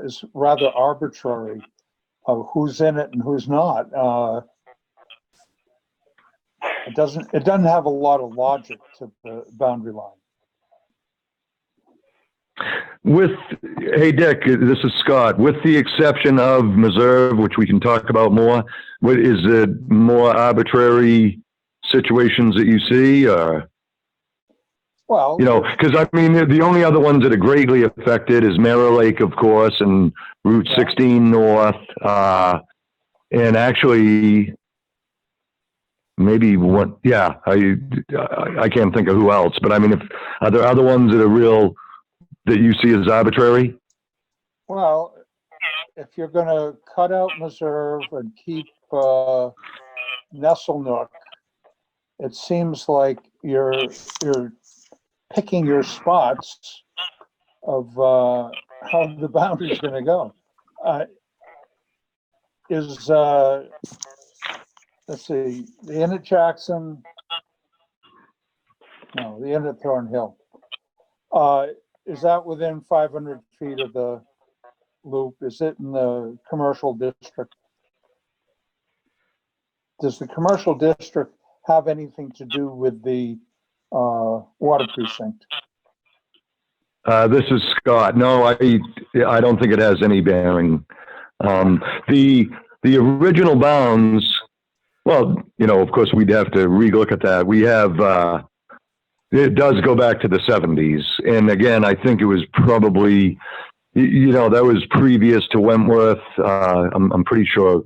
is rather arbitrary of who's in it and who's not. It doesn't have a lot of logic to the boundary line. Hey Dick, this is Scott. With the exception of Meserve, which we can talk about more, is it more arbitrary situations that you see, or? Well, you know, because I mean, the only other ones that are greatly affected is Mirror Lake, of course, and Route 16 North, and actually maybe one. Yeah, I can't think of who else, but I mean, are there other ones that are real that you see as arbitrary? Well, if you're going to cut out Meserve and keep Nesselnook, it seems like you're picking your spots of how the boundary is going to go. Let's see, the Inn at Jackson, no, the Inn at Thornhill. Is that within 500 feet of the loop? Is it in the commercial district? Does the commercial district have anything to do with the water precinct? This is Scott. No, I don't think it has any bearing. The original bounds, well, you know, of course we'd have to re-look at that. We have, it does go back to the 70s. And again, I think it was probably, you know, that was previous to Wentworth. I'm pretty sure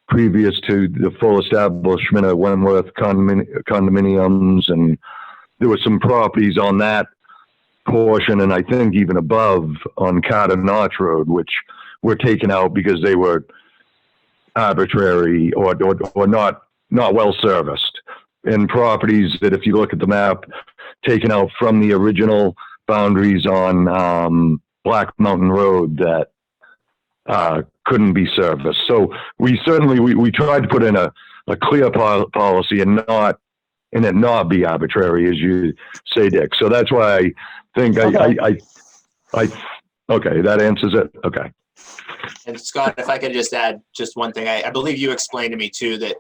previous to the full establishment of Wentworth condominiums. And there were some properties on that portion, and I think even above on Carter Notch Road, which were taken out because they were arbitrary or not well serviced. And properties that, if you look at the map, taken out from the original boundaries on Black Mountain Road that couldn't be serviced. So we certainly we tried to put in a clear policy and it not be arbitrary, as you say, Dick. So that's why I think okay, that answers it. Okay. And Scott, if I could just add just one thing, I believe you explained to me too that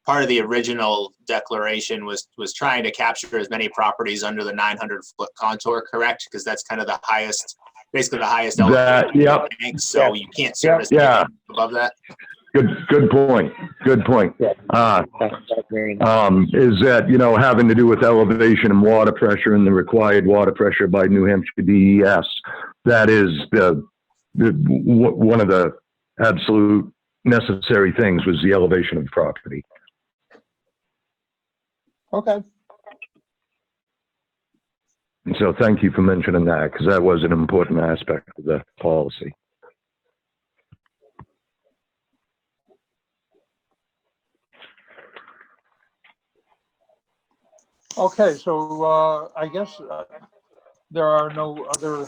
part of the original declaration was trying to capture as many properties under the 900-foot contour, correct? Because that's kind of the highest, basically the highest elevation. Yep. So you can't service above that. Good point. Good point. Is that, you know, having to do with elevation and water pressure and the required water pressure by New Hampshire DES. That is one of the absolute necessary things was the elevation of the property. Okay. And so thank you for mentioning that, because that was an important aspect of the policy. Okay, so I guess there are no other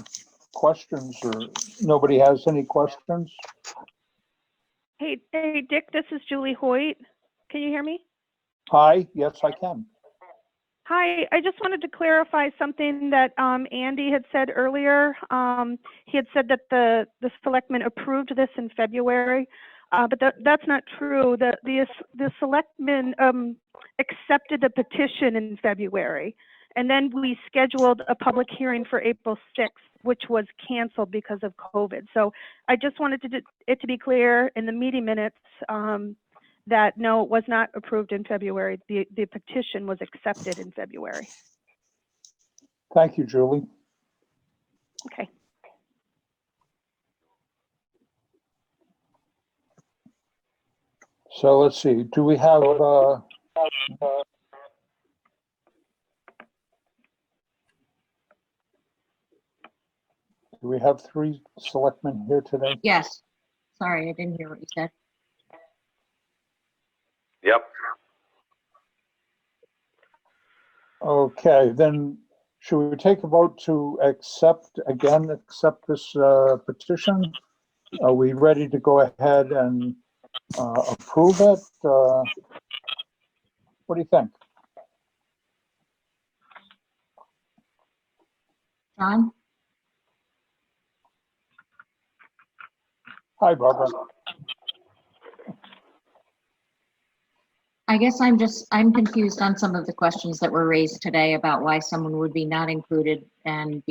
questions, or nobody has any questions? Hey, Dick, this is Julie Hoyt. Can you hear me? Hi, yes, I can. Hi, I just wanted to clarify something that Andy had said earlier. He had said that the selectmen approved this in February, but that's not true. The selectmen accepted the petition in February, and then we scheduled a public hearing for April 6th, which was canceled because of COVID. So I just wanted it to be clear in the meeting minutes that no, it was not approved in February. The petition was accepted in February. Thank you, Julie. Okay. So let's see, do we have three selectmen here today? Yes. Sorry, I didn't hear what you said. Yep. Okay, then should we take a vote to accept this petition? Are we ready to go ahead and approve it? What do you think? John? Hi, Barbara. I guess I'm confused on some of the questions that were raised today about why someone would be not included and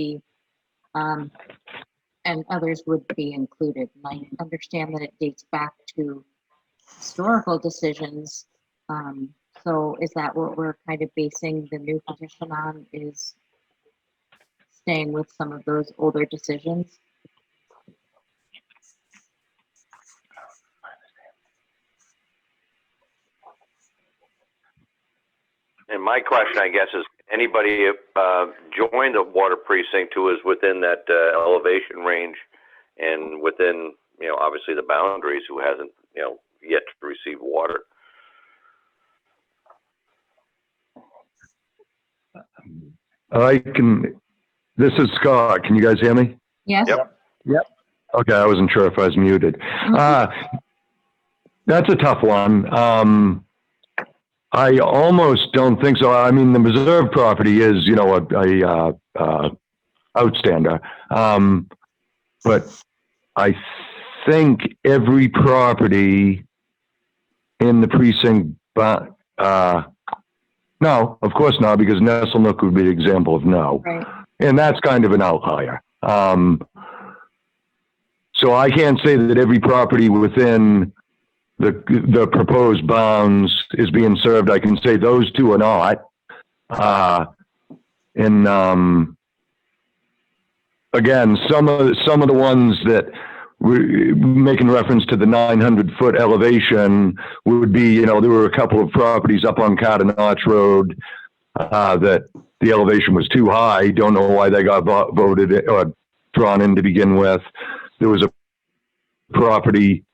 and others would be included. And I understand that it dates back to historical decisions. So is that what we're kind of basing the new petition on, is staying with some of those older decisions? And my question, I guess, is anybody join the water precinct who is within that elevation range and within, obviously the boundaries, who hasn't, yet to receive water? This is Scott. Can you guys hear me? Yes? Yep. Okay, I wasn't sure if I was muted. That's a tough one. I almost don't think so. I mean, the reserve property is, a outstander. But I think every property in the precinct, no, of course not, because Nestle Nook would be an example of no. Right. And that's kind of an outlier. So I can't say that every property within the proposed bounds is being served. I can say those two are not. Again, some of the ones that we're making reference to the 900-foot elevation would be, there were a couple of properties up on Carter Notch Road that the elevation was too high. Don't know why they got voted or drawn in to begin with. There was a property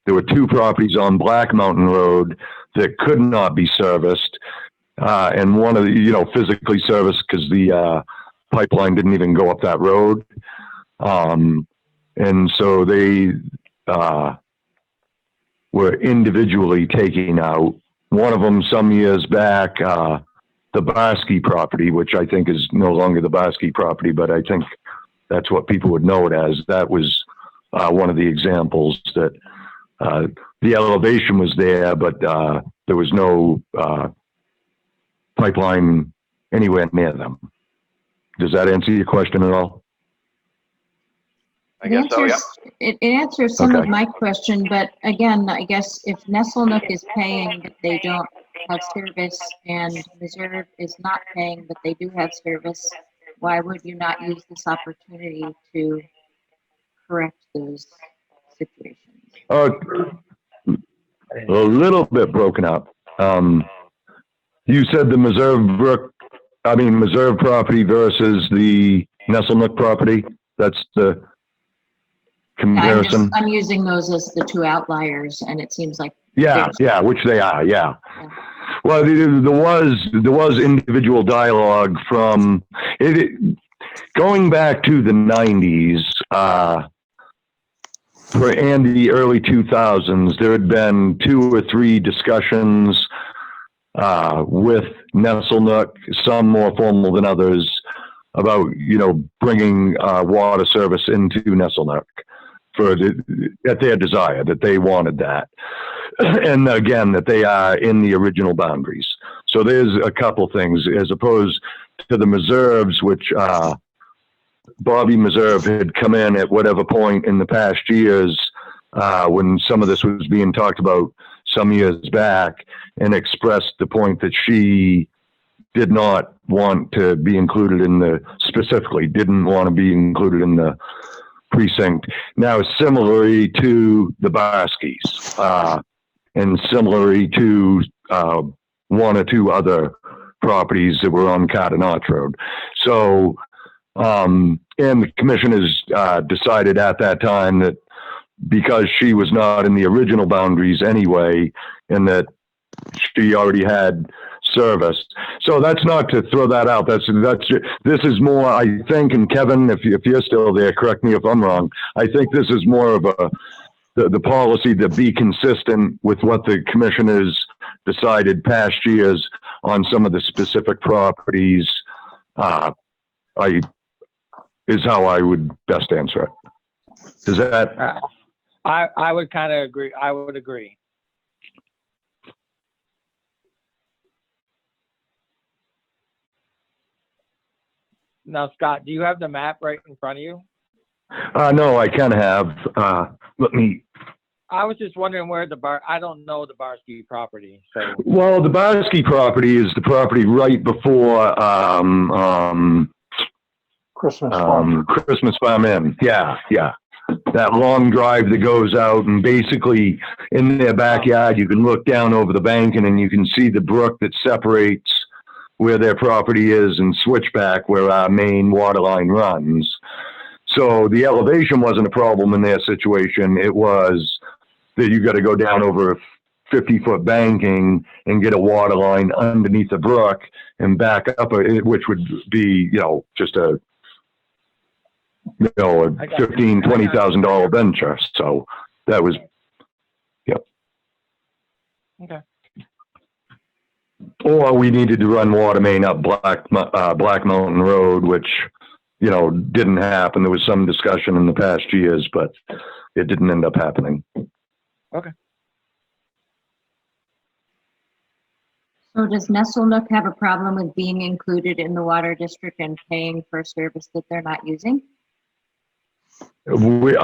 there were two properties on Black Mountain Road that could not be serviced. And one of the, physically serviced because the pipeline didn't even go up that road. And so they were individually taking out. One of them some years back, the Barsky property, which I think is no longer the Barsky property, but I think that's what people would know it as. That was one of the examples that the elevation was there, but there was no pipeline anywhere near them. Does that answer your question at all? I guess so, yeah. It answers some of Okay. my question, but again, I guess if Nestle Nook is paying but they don't have service, and Reserve is not paying but they do have service, why would you not use this opportunity to correct those situations? A little bit broken up. You said the Reserve property versus the Nestle Nook property. That's the comparison. I'm using those as the two outliers, and it seems like Yeah, which they are. Yeah. Well, there was individual dialogue from it going back to the 90s. And the early 2000s, there had been 2 or 3 discussions with Nestle Nook, some more formal than others, about bringing water service into Nestle Nook at their desire, that they wanted that, and again that they are in the original boundaries. So there's a couple things as opposed to the reserves, which Bobby Meserve had come in at whatever point in the past years when some of this was being talked about some years back, and expressed the point that she did not want to be included in didn't want to be included in the precinct. Now, similarly to the Barskys, and similarly to 1 or 2 other properties that were on Carter Notch Road. So, and the commission has decided at that time that because she was not in the original boundaries anyway, and that she already had service. So that's not to throw that out. This is more, I think, and Kevin, if you're still there, correct me if I'm wrong. I think this is more of the policy to be consistent with what the commission has decided past years on some of the specific properties. Is how I would best answer it. Is that, I would kind of agree. I would agree. Now, Scott, do you have the map right in front of you? no, I can have, let me, I was just wondering where I don't know the Barsky property, so. well, the Barsky property is the property right before, Christmas farm. Christmas Farm Inn. Yeah, yeah. That long drive that goes out, and basically in their backyard, you can look down over the bank and then you can see the brook that separates where their property is and switchback where our main water line runs. So the elevation wasn't a problem in their situation. It was that you got to go down over a 50-foot banking and get a water line underneath the brook and back up, which would be, just a, a $15,000, $20,000 venture. So that was, yep. Okay. Or we needed to run water main up Black Mountain Road, which, didn't happen. There was some discussion in the past years, but it didn't end up happening. Okay. So does Nesselnook have a problem with being included in the water district and paying for a service that they're not using? We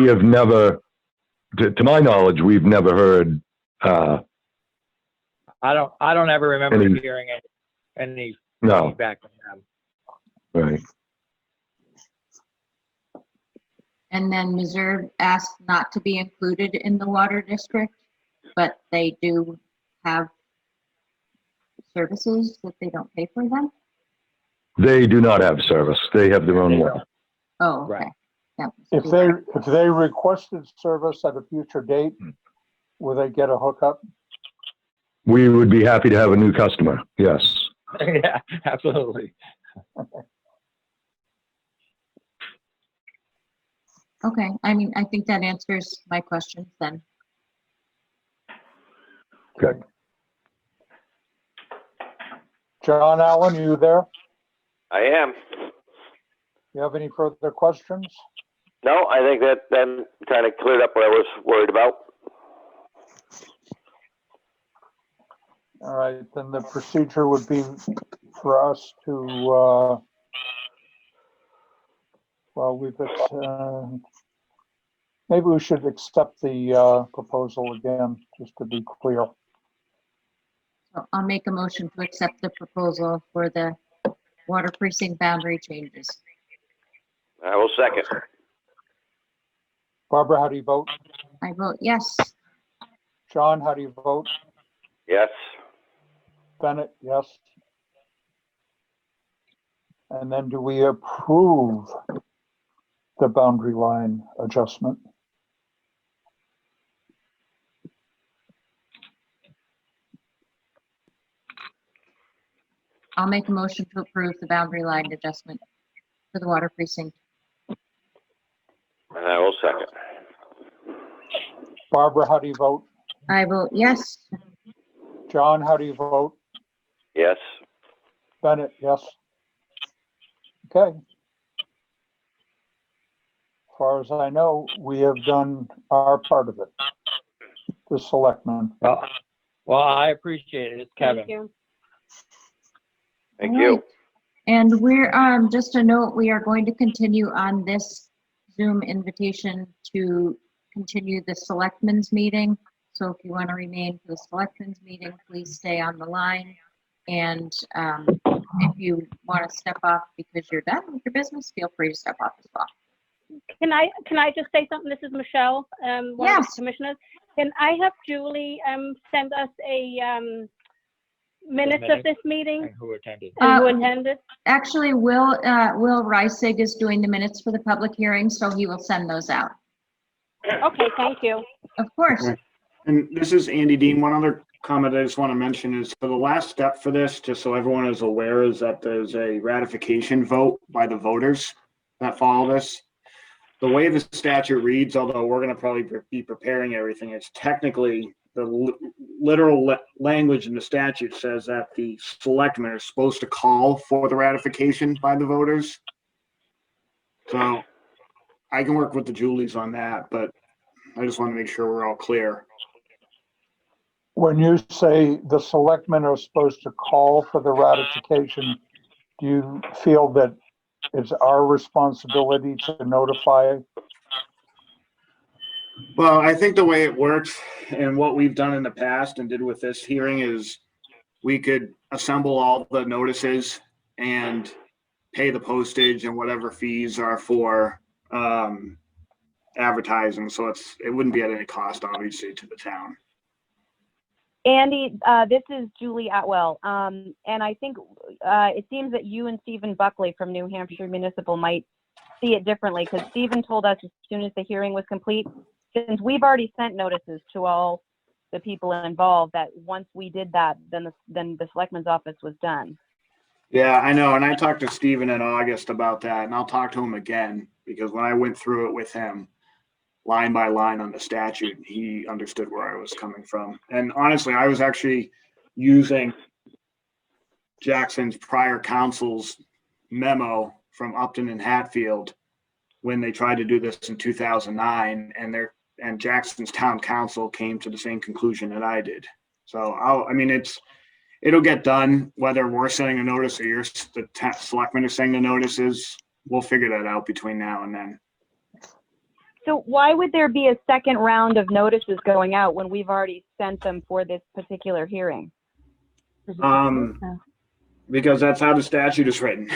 have never, to my knowledge, we've never heard, I don't ever remember Any- hearing any no, feedback from them. right. And then Missouri asked not to be included in the water district, but they do have services that they don't pay for them? They do not have service. They have their own well. Oh, okay. Right. That was If stupid. they requested service at a future date, will they get a hookup? We would be happy to have a new customer. Yes. Yeah, absolutely. Okay, I mean, I think that answers my questions then. Okay. John Allen, are you there? I am. You have any further questions? No, I think that kind of cleared up what I was worried about. All right, then the procedure would be for us to, maybe we should accept the proposal again, just to be clear. So I'll make a motion to accept the proposal for the water precinct boundary changes. I will second. Barbara, how do you vote? I vote yes. John, how do you vote? Yes. Bennett, yes. And then do we approve the boundary line adjustment? I'll make a motion to approve the boundary line adjustment for the water precinct. And I will second. Barbara, how do you vote? I vote yes. John, how do you vote? Yes. Bennett, yes. Okay. As far as I know, we have done our part of it. The selectmen. Well, I appreciate it. It's Kevin. Thank All you. right. And we're, just a note, we are going to continue on this Zoom invitation to continue the selectmen's meeting. So if you want to remain for the selectmen's meeting, please stay on the line. And if you want to step off because you're done with your business, feel free to step off as well. Can I just say something? This is Michelle, one of the Yes. commissioners. Can I have Julie send us a minutes of this meeting And who attended? and who attended? Actually, Will Reisig is doing the minutes for the public hearing, so he will send those out. Okay, thank you. Of course. Right. And this is Andy Dean. One other comment I just want to mention is for the last step for this, just so everyone is aware, is that there's a ratification vote by the voters that follow this. The way the statute reads, although we're going to probably be preparing everything, it's technically the literal language in the statute says that the selectmen are supposed to call for the ratification by the voters. So I can work with the Julies on that, but I just want to make sure we're all clear. When you say the selectmen are supposed to call for the ratification, do you feel that it's our responsibility to notify? Well, I think the way it works and what we've done in the past and did with this hearing is we could assemble all the notices and pay the postage and whatever fees are for advertising. So it wouldn't be at any cost, obviously, to the town. Andy, this is Julie Atwell. And I think it seems that you and Stephen Buckley from New Hampshire Municipal might see it differently, because Stephen told us as soon as the hearing was complete, since we've already sent notices to all the people involved, that once we did that, then the selectman's office was done. Yeah, I know. And I talked to Stephen in August about that, and I'll talk to him again, because when I went through it with him, line by line on the statute, he understood where I was coming from. And honestly, I was actually using Jackson's prior counsel's memo from Upton and Hatfield when they tried to do this in 2009, and Jackson's town council came to the same conclusion that I did. So it'll get done, whether we're sending a notice or the selectmen are sending the notices. We'll figure that out between now and then. So why would there be a second round of notices going out when we've already sent them for this particular hearing? Because that's how the statute is written.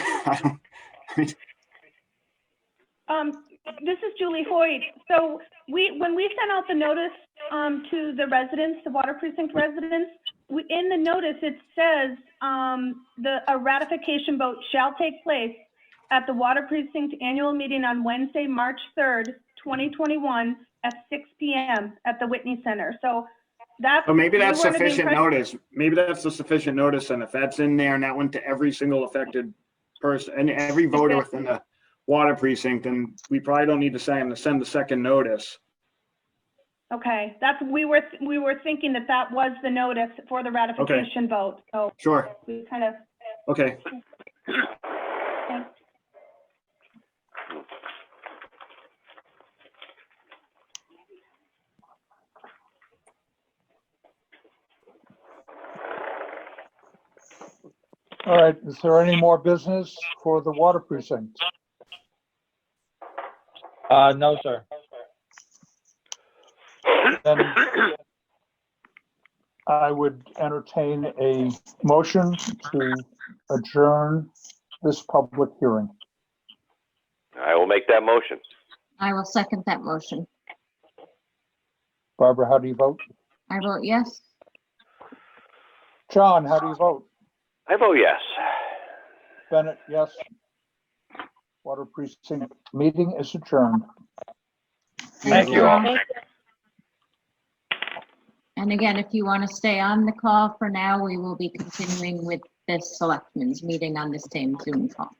This is Julie Hoyt. So when we sent out the notice to the residents, the water precinct residents, in the notice it says a ratification vote shall take place at the water precinct annual meeting on Wednesday, March 3rd, 2021 at 6 p.m. at the Whitney Center. So maybe that's sufficient notice. Maybe that's the sufficient notice. And if that's in there and that went to every single affected person and every voter within the water precinct, then we probably don't need to send the second notice. Okay, we were thinking that was the notice for the ratification vote. So sure. We kind of. Okay. Thanks. All right, is there any more business for the water precinct? No, sir. Then I would entertain a motion to adjourn this public hearing. I will make that motion. I will second that motion. Barbara, how do you vote? I vote yes. John, how do you vote? I vote yes. Bennett, yes. Water precinct meeting is adjourned. Thank you all. And again, if you want to stay on the call for now, we will be continuing with this selectmen's meeting on the same Zoom call.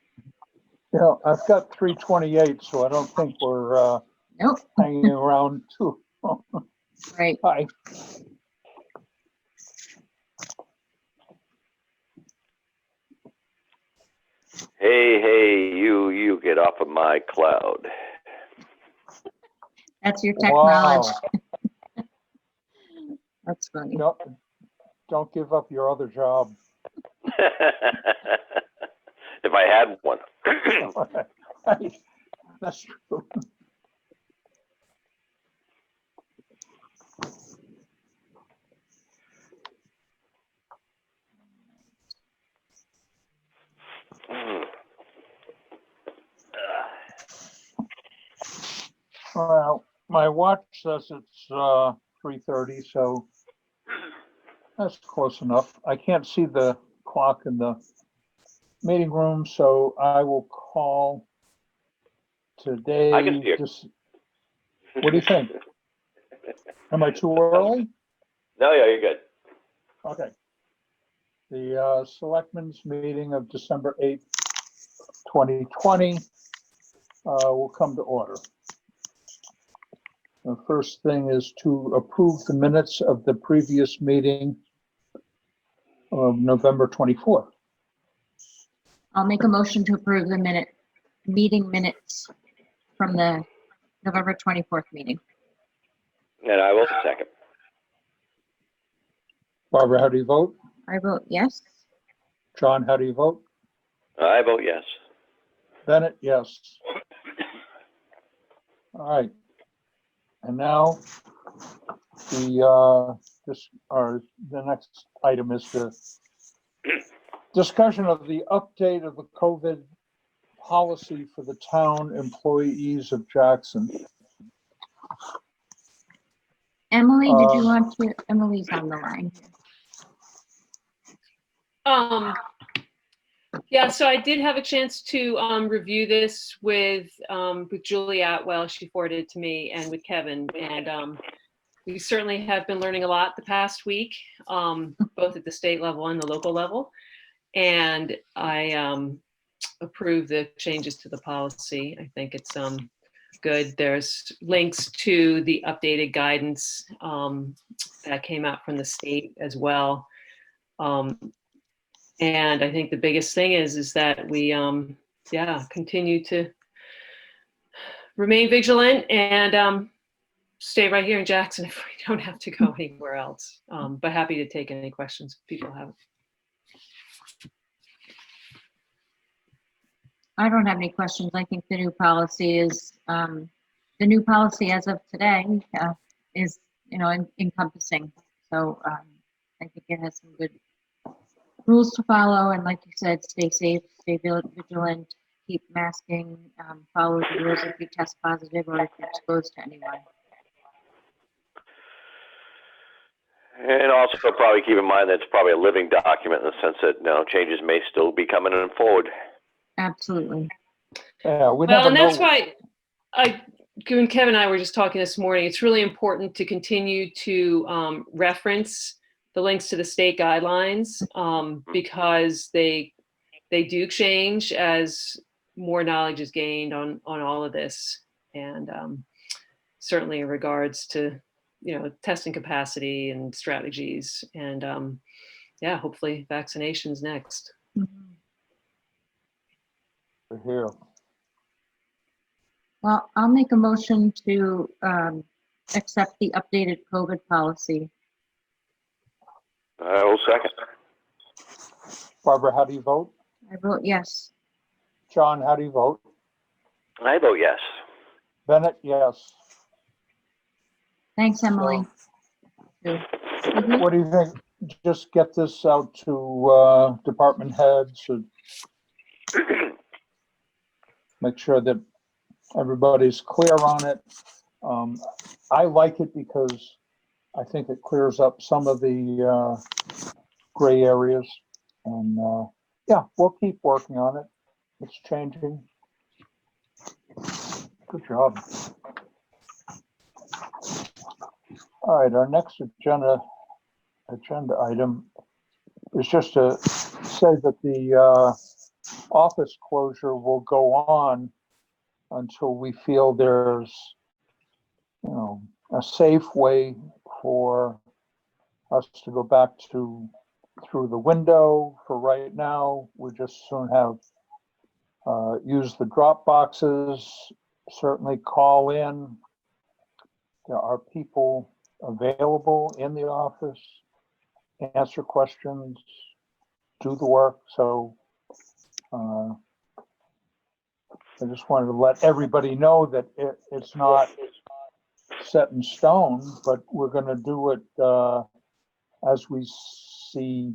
Yeah, I've got 3:28, so I don't think we're Nope. hanging around too. Right. Bye. Hey, you get off of my cloud. That's your technology. Wow. That's funny. No, don't give up your other job. If I had one. That's true. Well, my watch says it's 3:30, so that's close enough. I can't see the clock in the meeting room, so I will call today. I can see it. What do you think? Am I too early? No, yeah, you're good. Okay. The Selectmen's meeting of December 8th, 2020 will come to order. The first thing is to approve the minutes of the previous meeting of November 24th. I'll make a motion to approve the meeting minutes from the November 24th meeting. And I will second. Barbara, how do you vote? I vote yes. John, how do you vote? I vote yes. Bennett, yes. All right. And now the next item is the discussion of the update of the COVID policy for the town employees of Jackson. Emily, did you want to, Emily's on the line. Yeah, so I did have a chance to review this with Julie Atwell. She forwarded it to me, and with Kevin. And we certainly have been learning a lot the past week, both at the state level and the local level. And I approve the changes to the policy. I think it's good. There's links to the updated guidance that came out from the state as well. And I think the biggest thing is that we, continue to remain vigilant and stay right here in Jackson if we don't have to go anywhere else. But happy to take any questions if people have. I don't have any questions. I think the new policy is, the new policy as of today is, encompassing. So I think it has some good rules to follow. And like you said, stay safe, stay vigilant, keep masking, follow the rules if you test positive or if you're exposed to anyone. And also probably keep in mind that it's probably a living document in the sense that changes may still be coming in forward. Absolutely. Yeah, and that's why when Kevin and I were just talking this morning, it's really important to continue to reference the links to the state guidelines because they do change as more knowledge is gained on all of this, and certainly in regards to testing capacity and strategies, and hopefully vaccinations next. Here. Well, I'll make a motion to accept the updated COVID policy. I will second. Barbara, how do you vote? I vote yes. John, how do you vote? I vote yes. Bennett, yes. Thanks, Emily. What do you think? Just get this out to department heads and make sure that everybody's clear on it. I like it because I think it clears up some of the gray areas, and we'll keep working on it. It's changing. Good job. All right, our next agenda item is just to say that the office closure will go on until we feel there's, a safe way for us to go back to through the window. For right now, we just soon have use the drop boxes, certainly call in. There are people available in the office, answer questions, do the work. So I just wanted to let everybody know that it's not set in stone, but we're going to do it as we see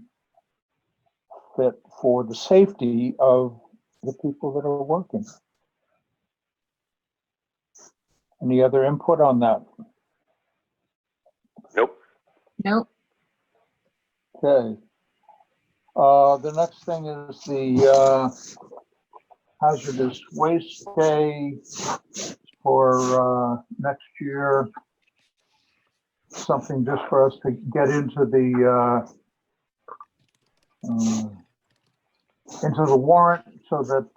fit for the safety of the people that are working. Any other input on that? Nope. Nope. Okay. The next thing is the hazardous waste day for next year. Something just for us to get into the warrant so that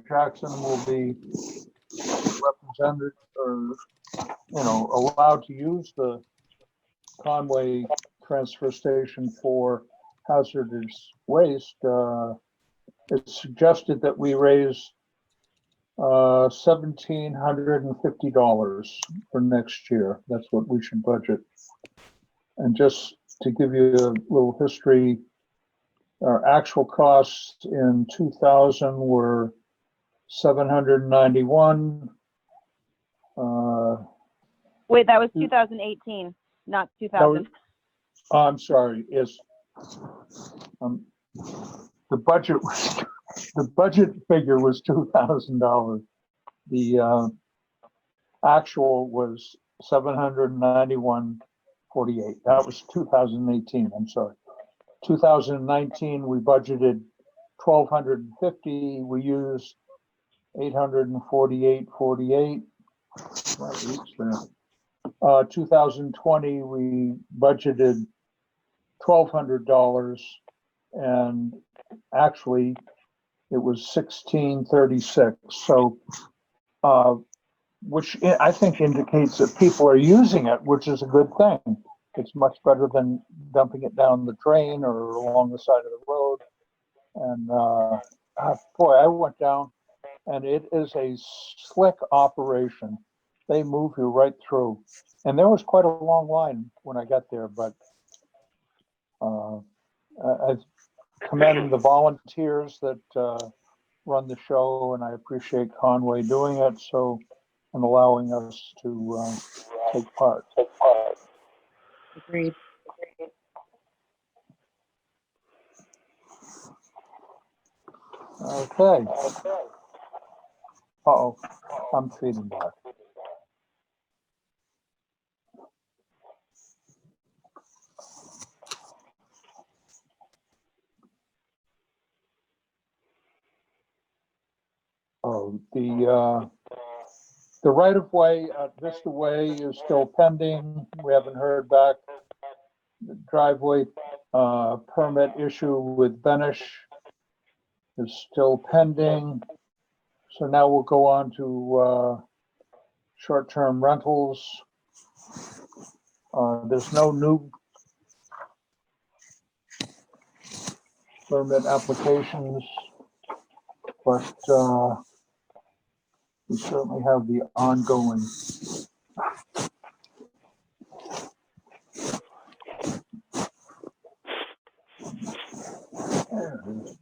Jackson will be represented or allowed to use the Conway transfer station for hazardous waste. It's suggested that we raise $1,750 for next year. That's what we should budget. And just to give you a little history, our actual costs in 2000 were 791. Wait, that was 2018, not 2000. I'm sorry, is the budget was the budget figure was $2,000. The actual was 791.48. That was 2018. I'm sorry. 2019 we budgeted 1,250. We used 848.48. 2020 we budgeted $1,200, and actually it was 1,636. So, which I think indicates that people are using it, which is a good thing. It's much better than dumping it down the drain or along the side of the road. And boy, I went down, and it is a slick operation. They move you right through. And there was quite a long line when I got there, but I commend the volunteers that run the show, and I appreciate Conway doing it and allowing us to take part. Agreed. Okay. Uh-oh, I'm feeding back. Oh, the right-of-way at Vista Way is still pending. We haven't heard back. The driveway permit issue with Benish is still pending. So now we'll go on to short-term rentals. There's no new permit applications, but we certainly have the ongoing. There it is.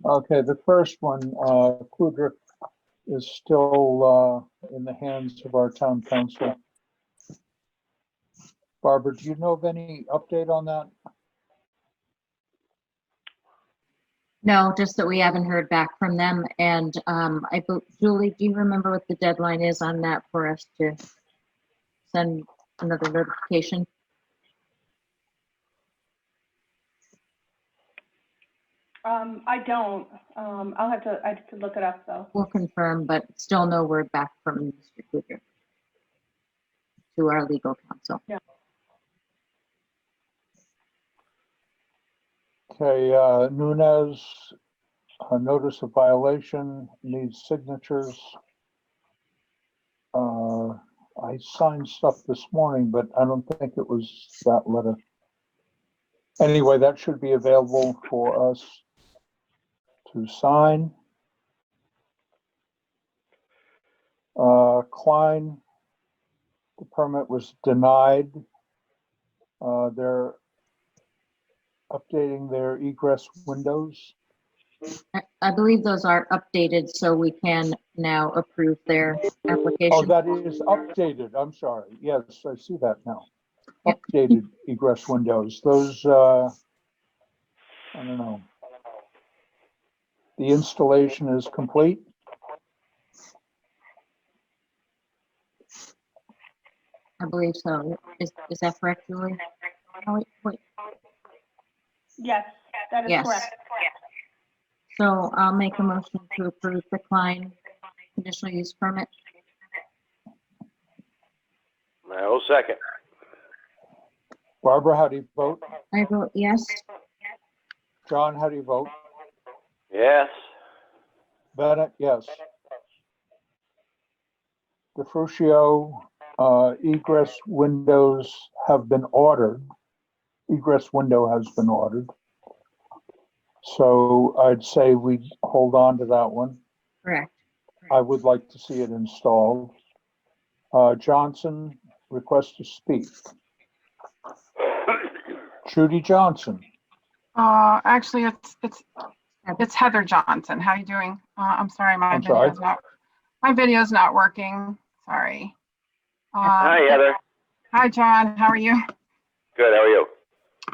Okay, the first one, Kudrick, is still in the hands of our town council. Barbara, do you know of any update on that? No, just that we haven't heard back from them. And Julie, do you remember what the deadline is on that for us to send another notification? I don't. I have to look it up though. We'll confirm, but still no word back from Mr. Kruger to our legal counsel. Yeah. Okay, Nunez, a notice of violation needs signatures. I signed stuff this morning, but I don't think it was that letter. Anyway, that should be available for us to sign. Klein, the permit was denied. They're updating their egress windows. I believe those are updated, so we can now approve their application. Oh, that is updated. I'm sorry. Yes, I see that now. Updated egress windows. Those, I don't know. The installation is complete. I believe so. Is that correct, Julie? Oh, wait. Yes, that is Yes. correct. So I'll make a motion to approve the Klein conditional use permit. I will second. Barbara, how do you vote? I vote yes. John, how do you vote? Yes. Bennett, yes. DeFrucio, egress windows have been ordered. Egress window has been ordered. So I'd say we hold on to that one. Correct. I would like to see it installed. Johnson, request to speak. Judy Johnson. Actually, it's Heather Johnson. How you doing? I'm sorry, I'm sorry. my video's not working. Sorry. Hi, Heather. Hi, John. How are you? Good. How are you?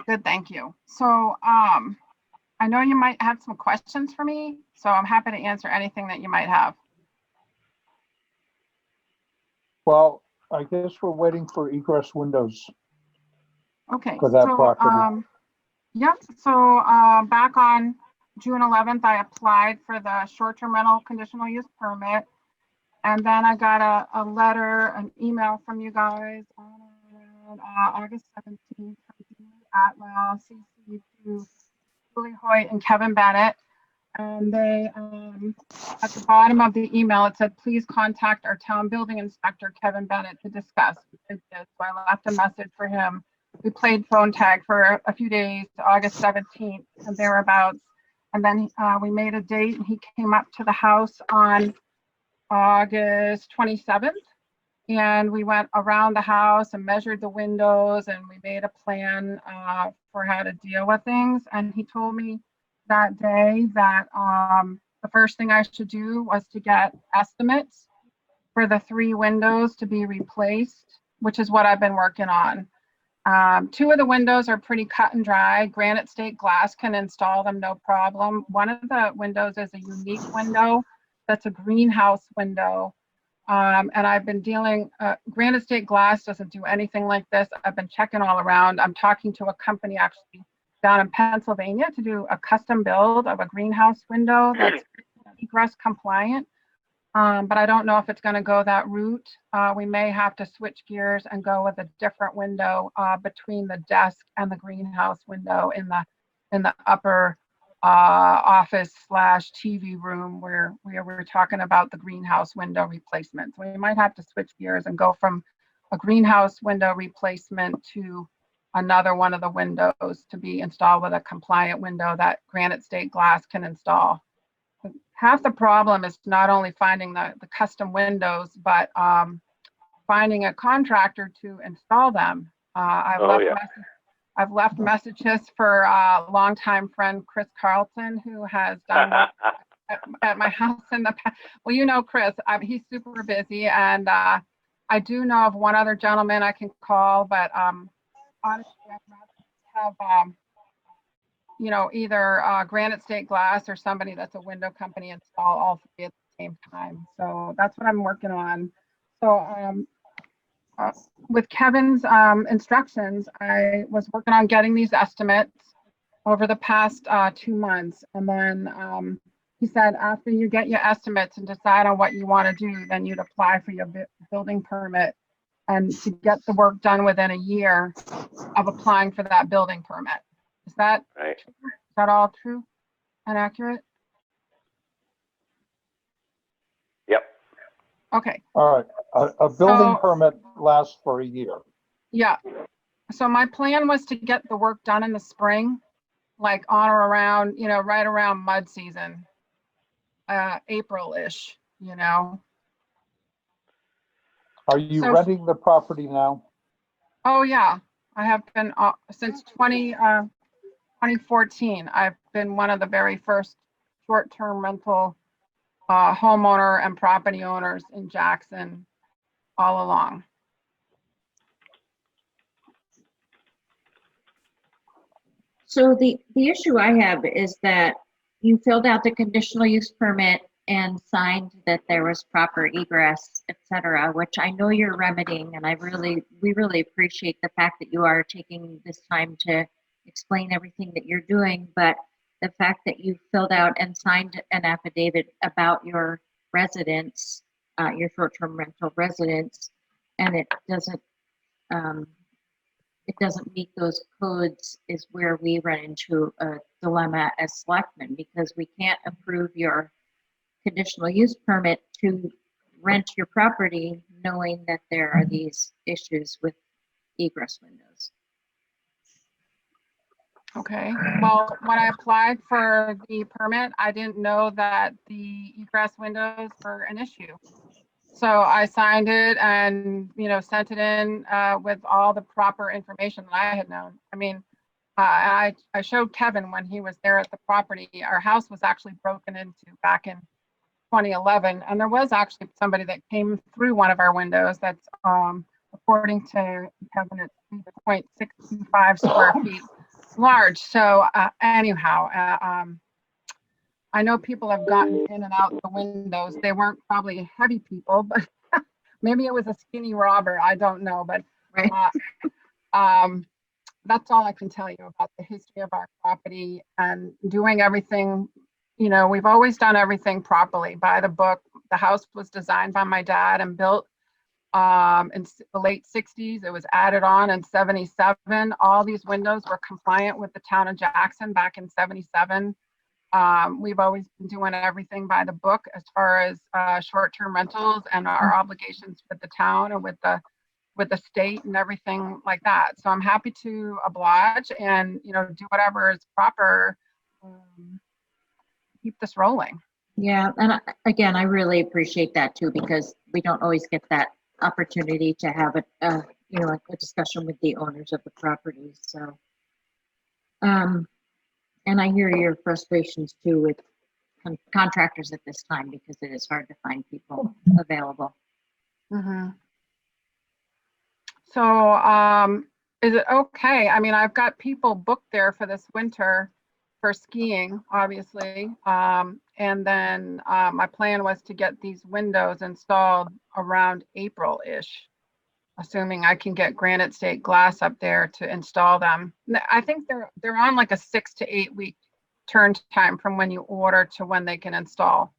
Good, thank you. So, I know you might have some questions for me, so I'm happy to answer anything that you might have. Well, I guess we're waiting for egress windows Okay. for that so, property. Yep. So, back on June 11th, I applied for the short-term rental conditional use permit. And then I got a letter, an email from you guys on August 17th from Julie Atwell, CC to Julie Hoyt and Kevin Bennett. And they, at the bottom of the email, it said, please contact our town building inspector, Kevin Bennett, to discuss. So I left a message for him. We played phone tag for a few days, August 17th and thereabouts. And then we made a date and he came up to the house on August 27th, and we went around the house and measured the windows, and we made a plan for how to deal with things. And he told me that day that the first thing I should do was to get estimates for the 3 windows to be replaced, which is what I've been working on. 2 of the windows are pretty cut and dry. Granite state glass can install them, no problem. One of the windows is a unique window. That's a greenhouse window. And I've been dealing, granite state glass doesn't do anything like this. I've been checking all around. I'm talking to a company actually down in Pennsylvania to do a custom build of a greenhouse window that's egress compliant. But I don't know if it's going to go that route. We may have to switch gears and go with a different window between the desk and the greenhouse window in the upper office / TV room where we're talking about the greenhouse window replacement. So we might have to switch gears and go from a greenhouse window replacement to another one of the windows to be installed with a compliant window that granite state glass can install. Half the problem is not only finding the custom windows, but finding a contractor to install them. I've left messages for longtime friend Chris Carlton, who has done work at my house in the past. Well, you know Chris, he's super busy, and I do know of one other gentleman I can call, but honestly, I'd rather have either granite state glass or somebody that's a window company install all 3 at the same time. So that's what I'm working on. So with Kevin's instructions, I was working on getting these estimates over the past 2 months. And then he said, after you get your estimates and decide on what you want to do, then you'd apply for your building permit and to get the work done within a year of applying for that building permit. Is that right? True? Is that all true and accurate? Yep. Okay. All right. A building permit lasts for a year. Yeah. So my plan was to get the work done in the spring, like on or around, right around mud season, April-ish, Are you renting the property now? Oh, yeah. I have been since 2014. I've been one of the very first short-term rental homeowner and property owners in Jackson all along. So the issue I have is that you filled out the conditional use permit and signed that there was proper egress, et cetera, which I know you're remedying, and we really appreciate the fact that you are taking this time to explain everything that you're doing. But the fact that you filled out and signed an affidavit about your residence, your short-term rental residence, and it doesn't meet those codes is where we run into a dilemma as selectmen, because we can't approve your conditional use permit to rent your property knowing that there are these issues with egress windows. Okay, well, when I applied for the permit, I didn't know that the egress windows were an issue. So I signed it and, sent it in with all the proper information that I had known. I mean, I showed Kevin when he was there at the property. Our house was actually broken into back in 2011, and there was actually somebody that came through one of our windows that's, according to Kevin, it's 3.625 square feet large. So anyhow, I know people have gotten in and out the windows. They weren't probably heavy people, but maybe it was a skinny robber. I don't know, but Right. That's all I can tell you about the history of our property and doing everything. We've always done everything properly by the book. The house was designed by my dad and built in the late 60s. It was added on in 77. All these windows were compliant with the town of Jackson back in 77. We've always been doing everything by the book as far as short-term rentals and our obligations with the town and with the state and everything like that. So I'm happy to oblige and, do whatever is proper, keep this rolling. Yeah, and again, I really appreciate that too, because we don't always get that opportunity to have a discussion with the owners of the properties. So, and I hear your frustrations too with contractors at this time, because it is hard to find people available. Mm-hmm. So, is it okay? I mean, I've got people booked there for this winter for skiing, obviously. And then my plan was to get these windows installed around April-ish, assuming I can get Granite State Glass up there to install them. I think they're on like a 6 to 8 week turn time from when you order to when they can install.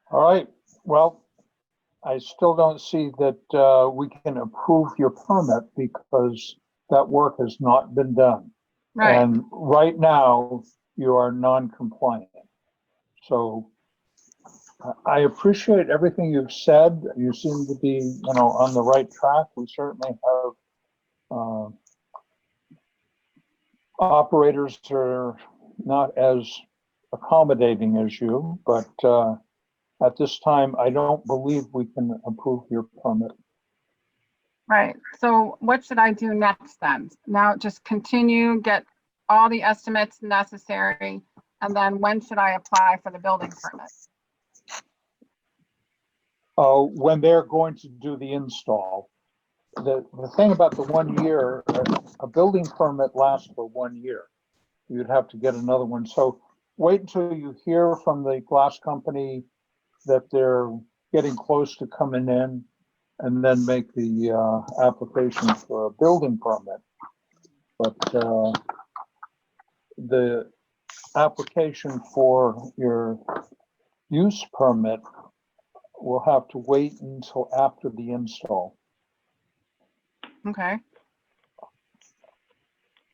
All right, well, I still don't see that we can approve your permit because that work has not been done. Right. And right now, you are non-compliant. So I appreciate everything you've said. You seem to be, on the right track. We certainly have operators that are not as accommodating as you, but at this time, I don't believe we can approve your permit. Right. So what should I do next then? Now just continue, get all the estimates necessary, and then when should I apply for the building permit? When they're going to do the install. The thing about the 1 year, a building permit lasts for 1 year. You'd have to get another one. So wait until you hear from the glass company that they're getting close to coming in, and then make the application for a building permit. But the application for your use permit will have to wait until after the install. Okay.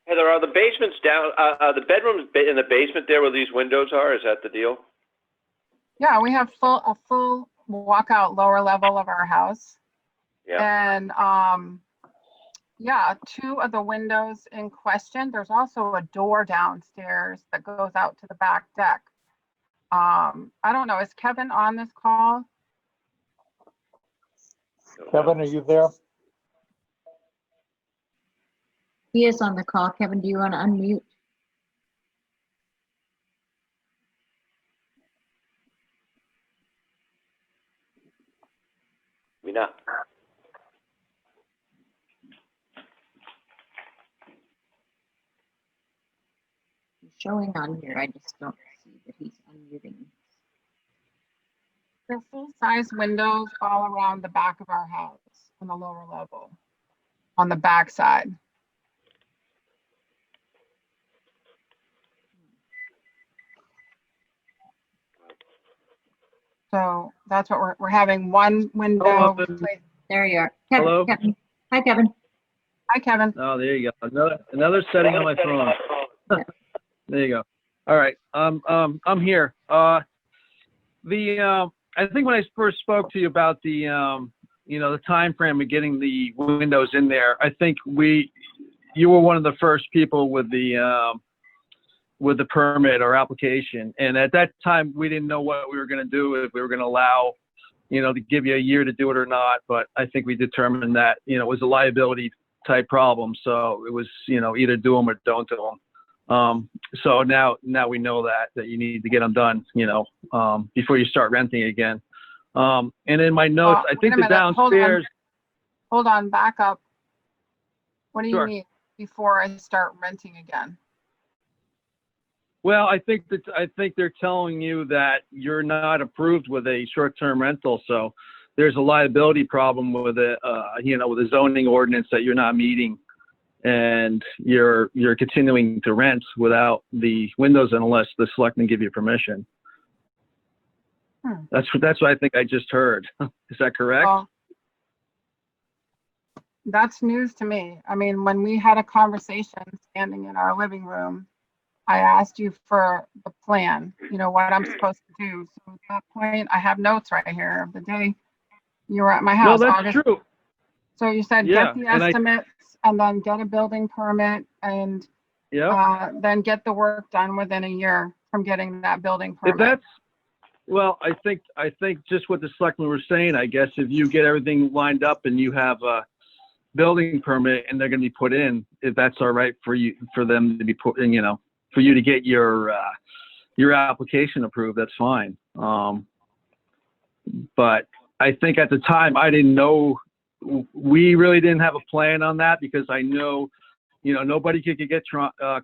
Heather, are the basements down, the bedrooms in the basement there where these windows are? Is that the deal? Yeah, we have a full walkout lower level of our house. Yeah. And yeah, 2 of the windows in question. There's also a door downstairs that goes out to the back deck. I don't know, is Kevin on this call? Kevin, are you there? He is on the call. Kevin, do you want to unmute? Mina. He's showing on here. I just don't see that he's unmuting. They're full-size windows all around the back of our house on the lower level, on the back side. So that's what we're having one window. There you are. Kevin, Hello? Kevin. Hi, Kevin. Hi, Kevin. Oh, there you go. Another setting on my phone. There you go. All right. I'm here. I think when I first spoke to you about the, you know, the time frame of getting the windows in there, I think you were one of the first people with the permit or application. And at that time, we didn't know what we were going to do, if we were going to allow, you know, to give you a year to do it or not. But I think we determined that, you know, it was a liability type problem. So it was, you know, either do them or don't do them. So now we know that you need to get them done, you know, before you start renting again. And in my notes, I think the downstairs. Hold on, back up. What do you Sure. mean before I start renting again? Well, I think they're telling you that you're not approved with a short-term rental, so there's a liability problem with it, you know, with a zoning ordinance that you're not meeting, and you're continuing to rent without the windows unless the selectmen give you permission. That's what I think I just heard. Is that correct? Well, that's news to me. I mean, when we had a conversation standing in our living room, I asked you for the plan, you know, what I'm supposed to do. So at that point, I have notes right here of the day you were at my house. No, that's true. So you said Yeah, get the and estimates and then get a building permit and then get the work done within a year from getting that building permit. If that's, well, I think just what the selectmen were saying, I guess, if you get everything lined up and you have a building permit and they're going to be put in, if that's all right for you, for them to be put in, you know, for you to get your application approved, that's fine. But I think at the time I didn't know, we really didn't have a plan on that because I know, you know, nobody could get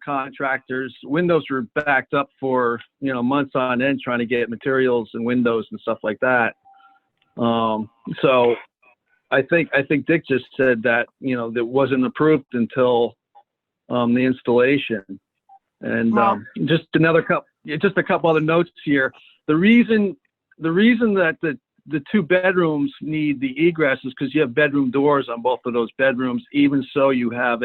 contractors. Windows were backed up for, you know, months on end trying to get materials and windows and stuff like that. So I think Dick just said that, you know, that wasn't approved until the installation. And just a couple other notes here. The reason that the two bedrooms need the egress is because you have bedroom doors on both of those bedrooms. Even so, you have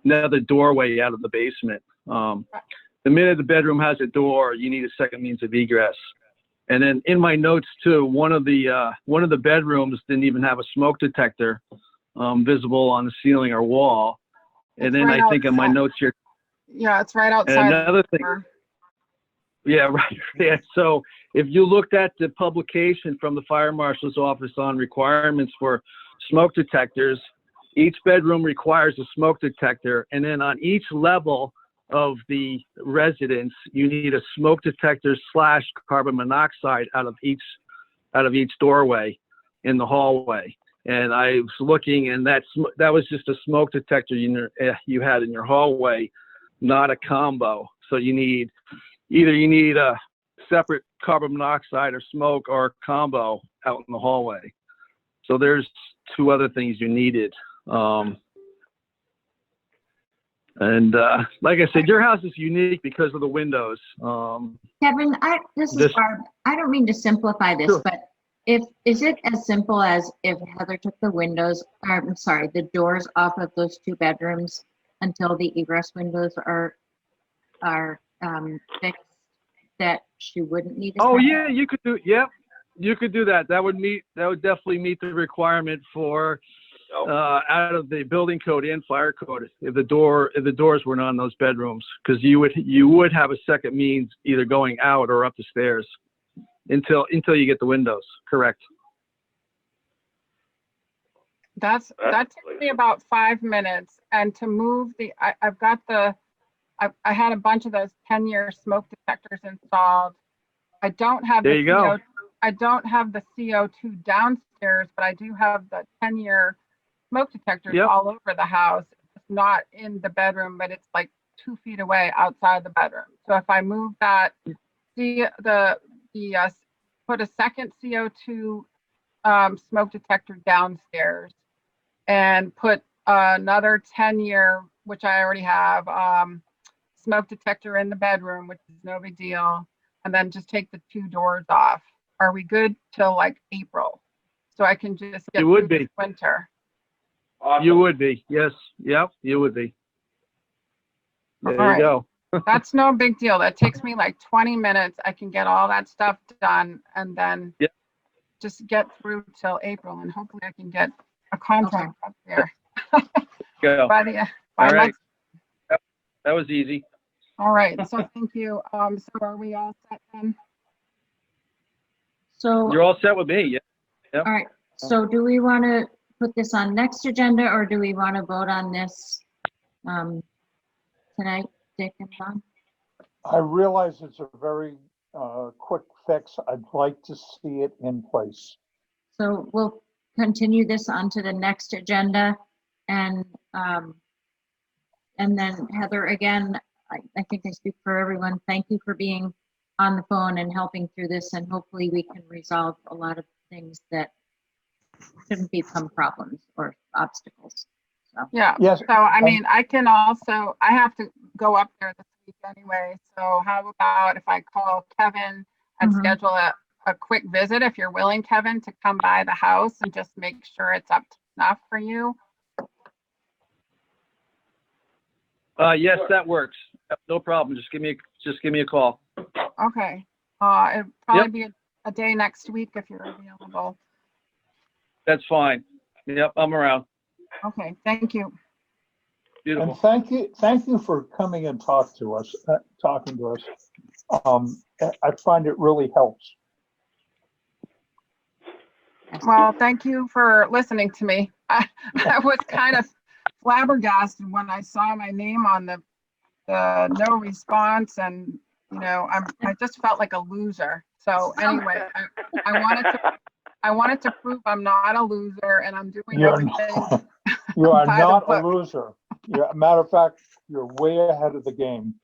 another doorway out of the basement. The minute the bedroom has a door, you need a second means of egress. And then in my notes too, one of the bedrooms didn't even have a smoke detector visible on the ceiling or wall. And then I think in my notes here. Yeah, it's right outside. And another thing. Yeah, right. Yeah. So if you looked at the publication from the fire marshal's office on requirements for smoke detectors, each bedroom requires a smoke detector. And then on each level of the residence, you need a smoke detector / carbon monoxide out of each doorway in the hallway. And I was looking, and that was just a smoke detector you had in your hallway, not a combo. So you need a separate carbon monoxide or smoke or a combo out in the hallway. So there's two other things you needed. And like I said, your house is unique because of the windows. Kevin, this is Barb. I don't mean to simplify this, but is it as simple as if Heather took the doors off of those two bedrooms until the egress windows are fixed, that she wouldn't need? Yeah, you could do. Yep, you could do that. That would definitely meet the requirement for out of the building code and fire code if the doors were not on those bedrooms, because you would have a second means either going out or up the stairs until you get the windows. Correct. That took me about 5 minutes, and to move I had a bunch of those 10-year smoke detectors installed. I don't have I don't have the CO2 downstairs, but I do have the 10-year smoke detectors all over the house. It's not in the bedroom, but it's like 2 feet away outside the bedroom. So if I move that, put a second CO2 smoke detector downstairs and put another 10-year, which I already have, smoke detector in the bedroom, which is no big deal, and then just take the two doors off. Are we good till like April? So I can just get through this winter. Awesome. You would be, yes. Yep, you would be. There you go. That's no big deal. That takes me like 20 minutes. I can get all that stuff done and then Yep. just get through till April, and hopefully I can get a contract up there Go. by the, All by right. next. That was easy. All right, so thank you. So are we all set then? So, You're all set with me, yeah? all right, so do we want to put this on next agenda, or do we want to vote on this tonight, Dick and Don? I realize it's a very quick fix. I'd like to see it in place. So we'll continue this on to the next agenda, and then Heather, again, I think I speak for everyone. Thank you for being on the phone and helping through this, and hopefully we can resolve a lot of things that shouldn't become problems or obstacles. So, Yeah, Yes. so I mean, I can also, I have to go up there this week anyway. So how about if I call Kevin and Mhm. schedule a quick visit, if you're willing, Kevin, to come by the house and just make sure it's up to snuff for you? Yes, that works. No problem. Just give me a call. Okay, it'd probably be a day next week if you're available. That's fine. Yep, I'm around. Okay, thank you. Beautiful. And thank you for coming and talking to us. I find it really helps. Well, thank you for listening to me. I was kind of flabbergasted when I saw my name on the no response, and I just felt like a loser. So anyway, I wanted to prove I'm not a loser, and I'm doing everything. You are by the not a book. loser. Matter of fact, you're way ahead of the game.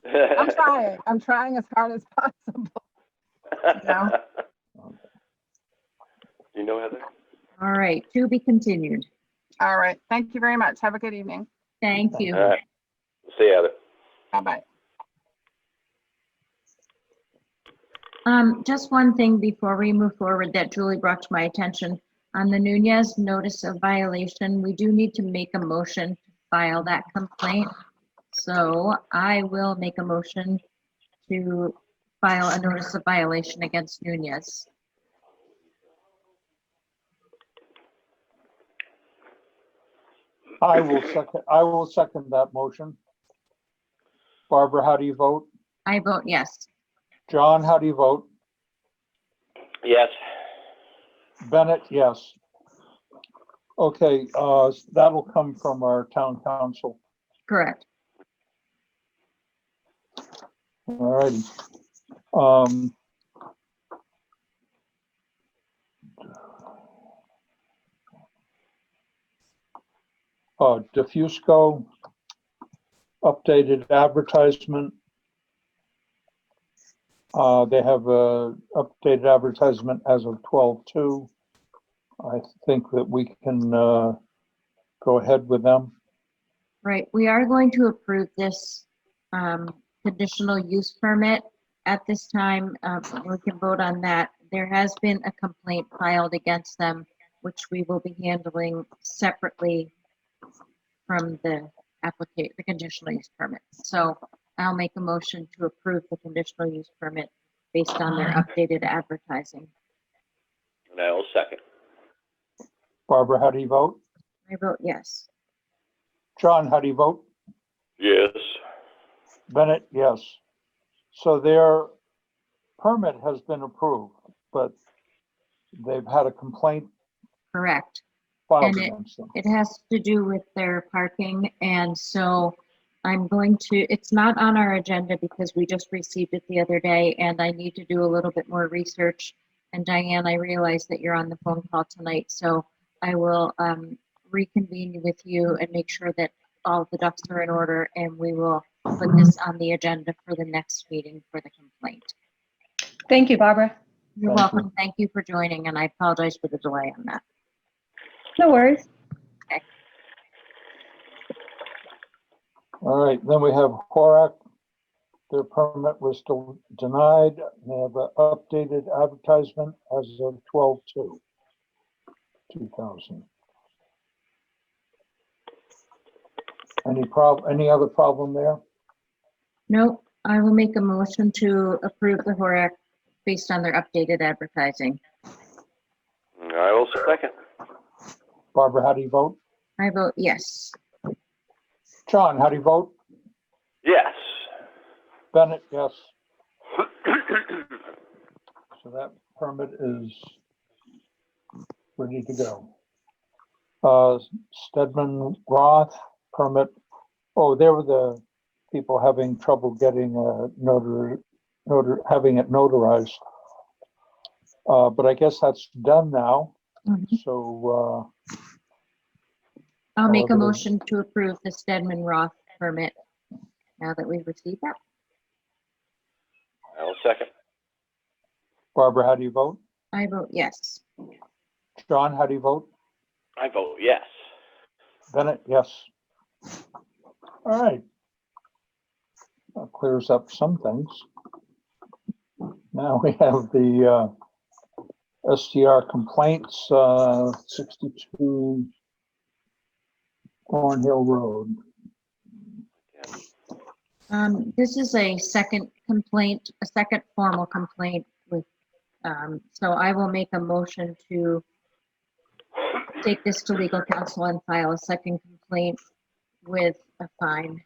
I'm trying as hard as possible. You know, Heather? all right, to be continued. All right. Thank you very much. Have a good evening. Thank you. All right. See you, Heather. Bye-bye. Just one thing before we move forward that Julie brought to my attention. On the Nunez notice of violation, we do need to make a motion to file that complaint. So I will make a motion to file a notice of violation against Nunez. I will second that motion. Barbara, how do you vote? I vote yes. John, how do you vote? Yes. Bennett, yes. Okay, that'll come from our town council. Correct. All righty. Diffusco, updated advertisement. They have a updated advertisement as of 12/2. I think that we can go ahead with them. Right, we are going to approve this conditional use permit at this time. We can vote on that. There has been a complaint filed against them, which we will be handling separately from the conditional use permit. So I'll make a motion to approve the conditional use permit based on their updated advertising. And I will second. Barbara, how do you vote? I vote yes. John, how do you vote? Yes. Bennett, yes. So their permit has been approved, but they've had a complaint Correct. filed And against them. it has to do with their parking, and so I'm going to, it's not on our agenda because we just received it the other day, and I need to do a little bit more research. And Diane, I realize that you're on the phone call tonight, so I will reconvene with you and make sure that all the ducks are in order, and we will put this on the agenda for the next meeting for the complaint. Thank you, Barbara. You're Thank welcome. Thank you for joining, and I apologize for the delay on that. No worries. All right, then we have Horak. Their permit was still denied. They have an updated advertisement as of 12/2/2000. Any other problem there? No, I will make a motion to approve the HORAC based on their updated advertising. I will second. Barbara, how do you vote? I vote yes. John, how do you vote? Yes. Bennett, yes. So that permit is ready to go. Stedman Roth permit. Oh, there were the people having trouble getting having it notarized. But I guess that's done now. Mhm. So I'll make a however- motion to approve the Stedman Roth permit now that we've received that. I will second. Barbara, how do you vote? I vote yes. John, how do you vote? I vote yes. Bennett, yes. All right. That clears up some things. Now we have the STR complaints, 62 Thornhill Road. This is a second complaint, a second formal complaint with, so I will make a motion to take this to legal counsel and file a second complaint with a fine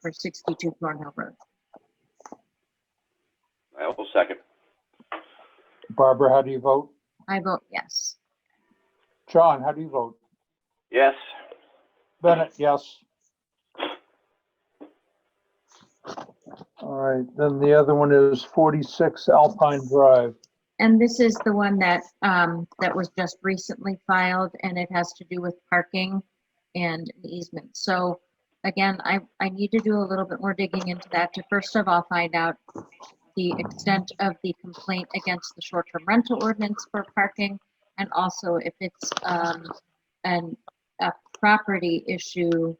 for 62 Thornhill Road. I will second. Barbara, how do you vote? I vote yes. John, how do you vote? Yes. Bennett, yes. All right, then the other one is 46 Alpine Drive. And this is the one that, that was just recently filed, and it has to do with parking and an easement. So again, I need to do a little bit more digging into that to first of all find out the extent of the complaint against the short-term rental ordinance for parking, and also if it's a property issue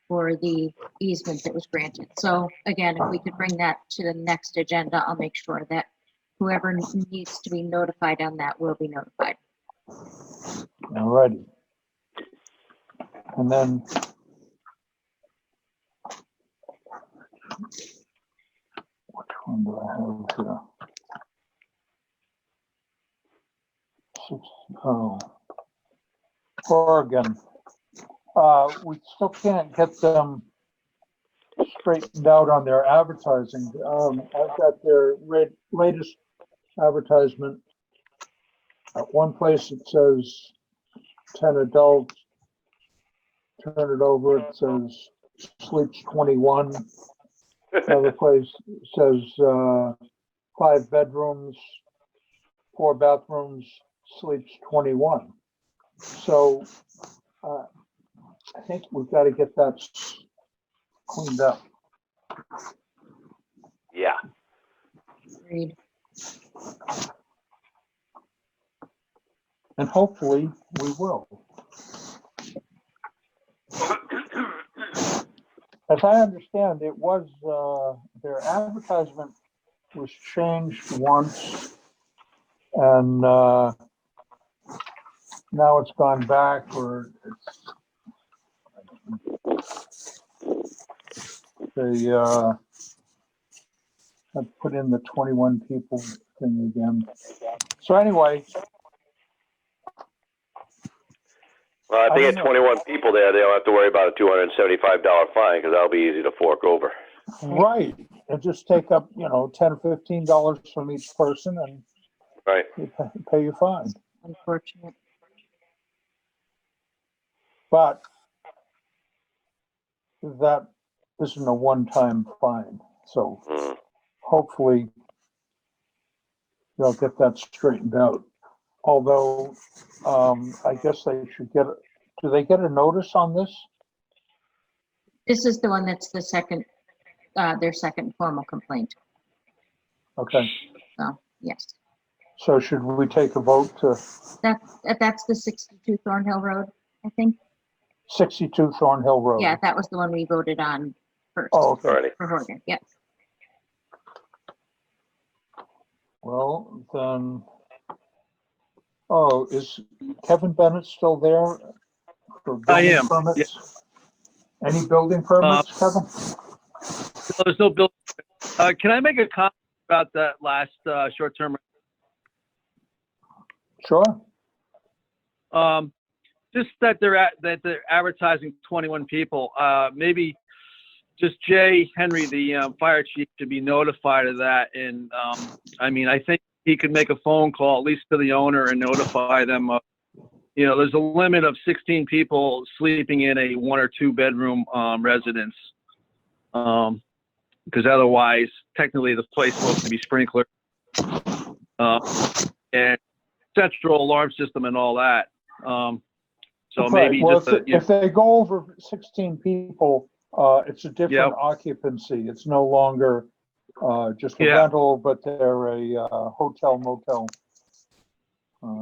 for the easement that was granted. So again, if we could bring that to the next agenda, I'll make sure that whoever needs to be notified on that will be notified. All righty. And then which one do I have here? Oh, Oregon. We still can't get them straightened out on their advertising. I've got their latest advertisement. At one place it says 10 adults. Turn it over, it says sleeps 21. Another place says 5 bedrooms, 4 bathrooms, sleeps 21. So I think we've got to get that cleaned up. Yeah. Agreed. And hopefully we will. As I understand, it was their advertisement was changed once, and now it's gone back, or they have put in the 21 people thing again. So anyway. Well, I think at 21 people there, they don't have to worry about a $275 fine because that'll be easy to fork over. Right, and just take up, $10 or $15 from each person, and right, you pay your fine. Unfortunate. But that isn't a one-time fine, so hopefully they'll get that straightened out. Although, I guess they should do they get a notice on this? This is the one that's the second, their second formal complaint. Okay. So, yes. So should we take a vote to That's the 62 Thornhill Road, I think. 62 Thornhill Road? Yeah, that was the one we voted on first. Oh, okay. For Horgan, yeah. Well, then, is Kevin Bennett still there for I building am. permits? Yeah. Any building permits, Kevin? there's no building. Can I make a comment about that last short-term? Sure. Just that they're advertising 21 people. Maybe just Jay Henry, the fire chief, should be notified of that. And I mean, I think he could make a phone call at least to the owner and notify them. There's a limit of 16 people sleeping in a 1 or 2 bedroom residence. Because otherwise, technically, the place is supposed to be sprinkler and central alarm system and all that. So Right. maybe Well, just if they go over 16 people, it's a different occupancy. It's no longer just a rental, but they're a hotel motel.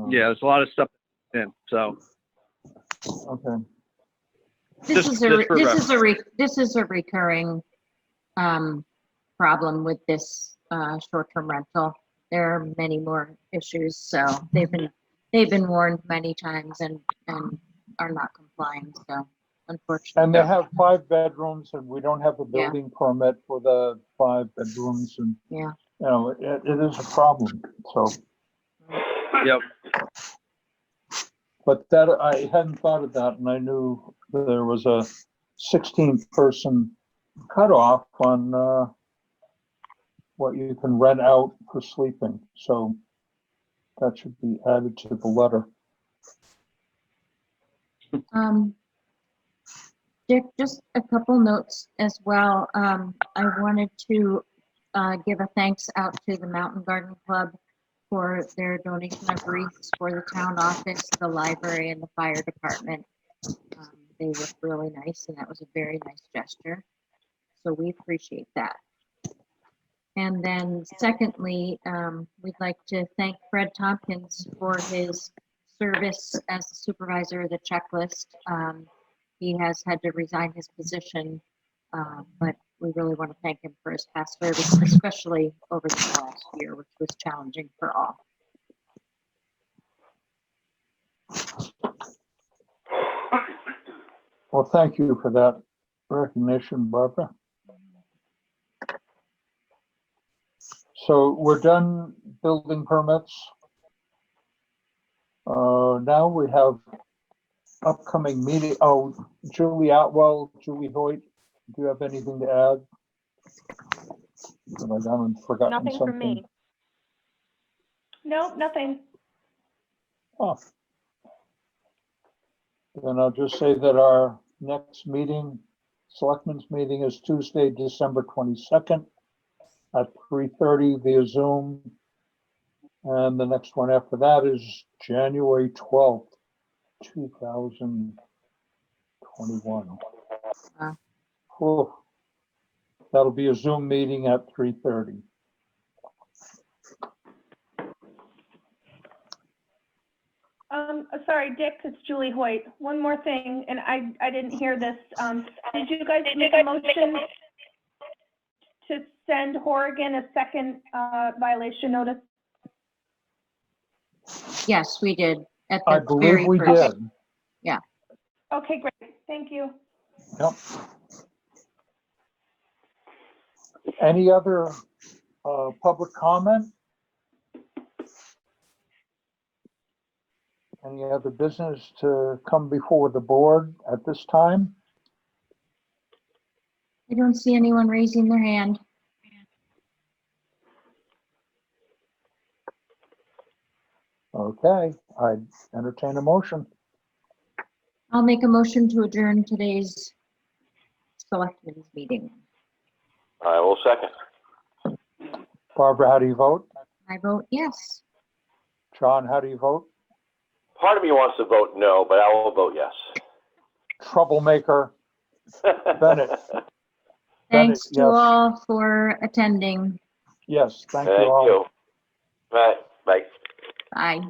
There's a lot of stuff in. So okay. This is a recurring problem with this short-term rental. There are many more issues, so they've been warned many times and are not complying. So unfortunately, and they have 5 bedrooms, and we don't have a building permit for the 5 bedrooms, and it is a problem. So but that I hadn't thought of that, and I knew there was a 16-person cutoff on what you can rent out for sleeping. So that should be added to the letter. Dick, just a couple notes as well. I wanted to give a thanks out to the Mountain Garden Club for their donation of wreaths for the town office, the library, and the fire department. They were really nice, and that was a very nice gesture. So we appreciate that. And then secondly, we'd like to thank Fred Tompkins for his service as the supervisor of the checklist. He has had to resign his position, but we really want to thank him for his past service, especially over the last year, which was challenging for all. Well, thank you for that recognition, Barbara. So we're done building permits. Now we have upcoming meeting. Oh, Julie Atwell, Julie Hoyt, do you have anything to add? Have I gone and forgotten Nothing something? from me. No, nothing. Oh. Then I'll just say that our next meeting, Selectmen's meeting, is Tuesday, December 22nd at 3:30 via Zoom. And the next one after that is January 12th, 2021. Oh, that'll be a Zoom meeting at 3:30. Sorry, Dick, it's Julie Hoyt. One more thing, and I didn't hear this. Did you guys make a motion to send Horrigan a second violation notice? Yes, we did. At I the believe very we first. did. Yeah. Okay, great. Thank you. Yep. Any other public comment? Any other business to come before the board at this time? I don't see anyone raising their hand. Okay, I entertain a motion. I'll make a motion to adjourn today's selectmen's meeting. I will second. Barbara, how do you vote? I vote yes. John, how do you vote? Part of me wants to vote no, but I will vote yes. Troublemaker, Bennett. Thanks to yes. all for attending. Yes, thank you Thank all. you. Bye. Bye. Bye.